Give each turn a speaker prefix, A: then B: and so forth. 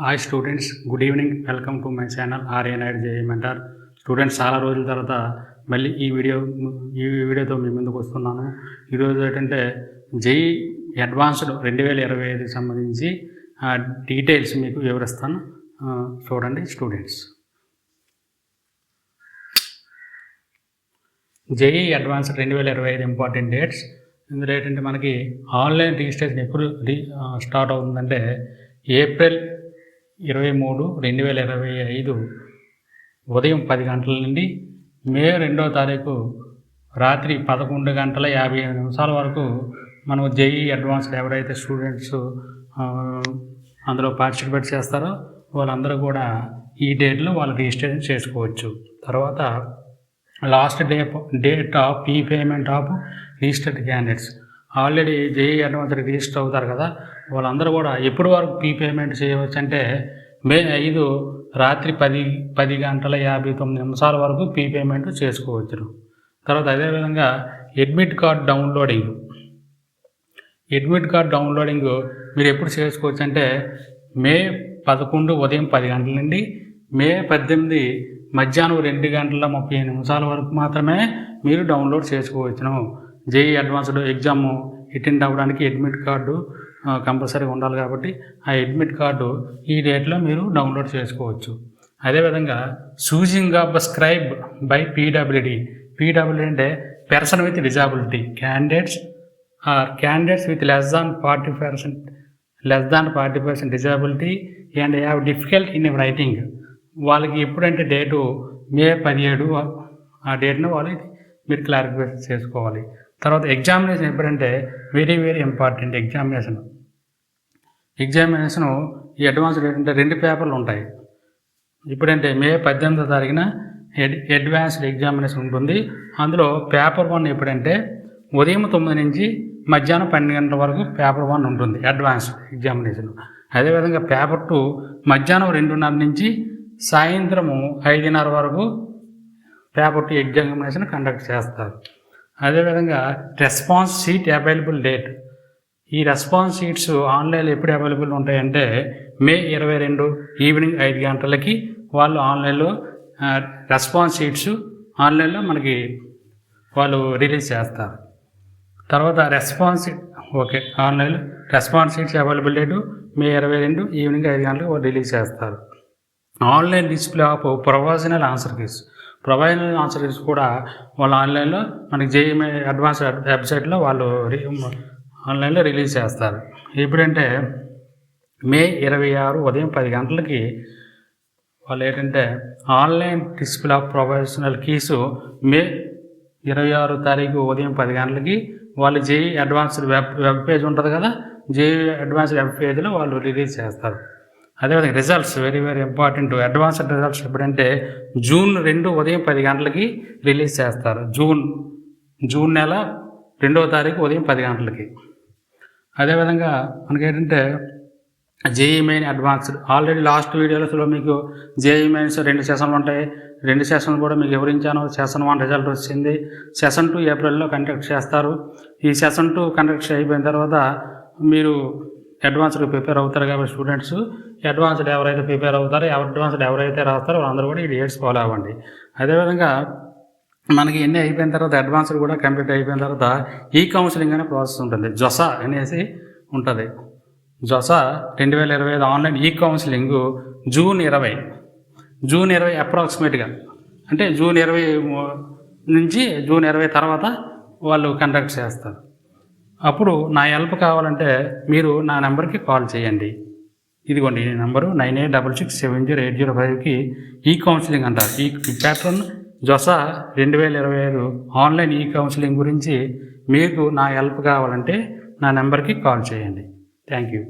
A: Hi students, good evening. Welcome to my channel R A Naidu JE mentor. Students, చాలా రోజుల తర్వాత మళ్ళీ ఈ వీడియోతో మీ ముందుకు వస్తున్నాను. ఈరోజు ఏంటంటే జేఈ అడ్వాన్స్డ్ 2025కి సంబంధించి డీటెయిల్స్ మీకు వివరిస్తాను. చూడండి students. JEE advanced 2025 important dates. ఇందులో ఏంటంటే మనకి ఆన్లైన్ రిజిస్ట్రేషన్ ఎప్పుడు స్టార్ట్ అవుతుందంటే ఏప్రిల్ 23, 2025 ఉదయం 10 గంటల నుండి మే 2వ తారీఖు రాత్రి 11:55 వరకు మనం జేఈ అడ్వాన్స్డ్ ఎవరైతే స్టూడెంట్స్ అందులో పార్టిసిపేట్ చేస్తారో వాళ్ళందరూ కూడా ఈ డేట్లో వాళ్ళు రిజిస్ట్రేషన్ చేసుకోవచ్చు. తర్వాత last date of fee payment of registered candidates. Already JEE advanced register అవుతారు కదా, వాళ్ళందరూ కూడా ఎప్పటి వరకు ఫీ పేమెంట్ చేయవచ్చు అంటే మే 5 రాత్రి 10:59 వరకు ఫీ పేమెంట్ చేసుకోవచ్చు. తర్వాత అదేవిధంగా అడ్మిట్ కార్డ్ డౌన్లోడింగ్ మీరు ఎప్పుడు చేసుకోవచ్చు అంటే మే 11 ఉదయం 10 గంటల నుండి మే 18 మధ్యాహ్నం 2:35 వరకు మాత్రమే మీరు డౌన్లోడ్ చేసుకోవచ్చును. జేఈ అడ్వాన్స్డ్ ఎగ్జామ్ అటెండ్ అవ్వడానికి అడ్మిట్ కార్డు కంపల్సరీగా ఉండాలి కాబట్టి ఆ అడ్మిట్ కార్డు ఈ డేట్లో మీరు డౌన్లోడ్ చేసుకోవచ్చు. అదేవిధంగా choosing of scribe by PWD అంటే person with disability candidates with less than 40% disability and have difficult in writing. వాళ్ళకి ఎప్పుడంటే డేటు మే 17 ఆ డేట్ను వాళ్ళు మీరు క్లారిఫై చేసుకోవాలి. తర్వాత ఎగ్జామినేషన్ ఎప్పుడంటే వెరీ ఇంపార్టెంట్. ఎగ్జామినేషను ఈ అడ్వాన్స్ డేట్ అంటే 2 పేపర్లు ఉంటాయి. ఇప్పుడంటే మే 18వ తారీఖున అడ్వాన్స్డ్ ఎగ్జామినేషన్ ఉంటుంది. అందులో పేపర్ 1 ఎప్పుడంటే ఉదయం 9 నుంచి మధ్యాహ్నం 12 గంటల వరకు పేపర్ 1 ఉంటుంది అడ్వాన్స్డ్ ఎగ్జామినేషన్. అదేవిధంగా పేపర్ 2 మధ్యాహ్నం 2:30 నుంచి సాయంత్రము 5:30 వరకు పేపర్ 2 ఎగ్జామినేషన్ కండక్ట్ చేస్తారు. అదేవిధంగా రెస్పాన్స్ షీట్ అవైలబుల్ డేట్. ఈ రెస్పాన్స్ షీట్స్ ఆన్లైన్లో ఎప్పుడు అవైలబుల్ ఉంటాయంటే మే 22 ఈవినింగ్ 5 గంటలకి వాళ్ళు ఆన్లైన్లో రెస్పాన్స్ షీట్స్ ఆన్లైన్లో మనకి వాళ్ళు రిలీజ్ చేస్తారు. తర్వాత ఆన్లైన్లో రెస్పాన్స్ షీట్స్ అవైలబుల్ డేటు మే 22 ఈవినింగ్ 5 గంటలకు వాళ్ళు రిలీజ్ చేస్తారు. Online display of provisional answer keys కూడా వాళ్ళు ఆన్లైన్లో మనకి జేఈ అడ్వాన్స్ వెబ్సైట్లో వాళ్ళు ఆన్లైన్లో రిలీజ్ చేస్తారు. ఎప్పుడంటే మే 26 ఉదయం 10 గంటలకి వాళ్ళు ఏంటంటే online display of provisional keys May 26 తారీఖు ఉదయం 10 గంటలకి వాళ్ళు జేఈ అడ్వాన్స్డ్ వెబ్ పేజ్ ఉంటుంది కదా, జేఈ అడ్వాన్స్డ్ వెబ్ పేజ్లో వాళ్ళు రిలీజ్ చేస్తారు. అదేవిధంగా results very important. Advanced results ఎప్పుడంటే జూన్ 2 ఉదయం 10 గంటలకి రిలీజ్ చేస్తారు. జూన్ నెల 2వ తారీఖు ఉదయం 10 గంటలకి. అదేవిధంగా మనకేంటంటే JEE main advanced already last వీడియోలో మీకు జేఈ మెయిన్స్ 2 సెషన్లు ఉంటాయి. 2 సెషన్లు కూడా మీకు వివరించాను. సెషన్ 1 రిజల్ట్ వచ్చింది. సెషన్ 2 ఏప్రిల్లో కండక్ట్ చేస్తారు. ఈ సెషన్ 2 కండక్ట్ అయిపోయిన తర్వాత మీరు అడ్వాన్స్డ్ ప్రిపేర్ అవుతారు కాబట్టి స్టూడెంట్స్ అడ్వాన్స్డ్ ఎవరైతే ప్రిపేర్ అవుతారో అడ్వాన్స్డ్ ఎవరైతే రాస్తారో వాళ్ళందరూ కూడా ఈ డేట్స్ ఫాలో అవ్వండి. అదేవిధంగా మనకి ఎన్ని అయిపోయిన తర్వాత అడ్వాన్స్డ్ కూడా కంప్లీట్ అయిపోయిన తర్వాత ఈ కౌన్సిలింగ్ అనే ప్రాసెస్ ఉంటుంది. జొసా అనేసి ఉంటుంది. జొసా 2025 ఆన్లైన్ ఈ కౌన్సిలింగ్ జూన్ 20 అప్రాక్సిమేట్గా అంటే జూన్ 20 నుంచి జూన్ 20 తర్వాత వాళ్ళు కండక్ట్ చేస్తారు. అప్పుడు నా హెల్ప్ కావాలంటే మీరు నా నెంబర్కి కాల్ చేయండి. ఇదిగోండి ఈ నెంబరు 9866708005కి ఈ కౌన్సిలింగ్ అంటారు. ఈ ప్యాటర్న్ జొసా 2025 ఆన్లైన్ ఈ కౌన్సిలింగ్ గురించి మీకు నా హెల్ప్ కావాలంటే నా నెంబర్కి కాల్ చేయండి. Thank you.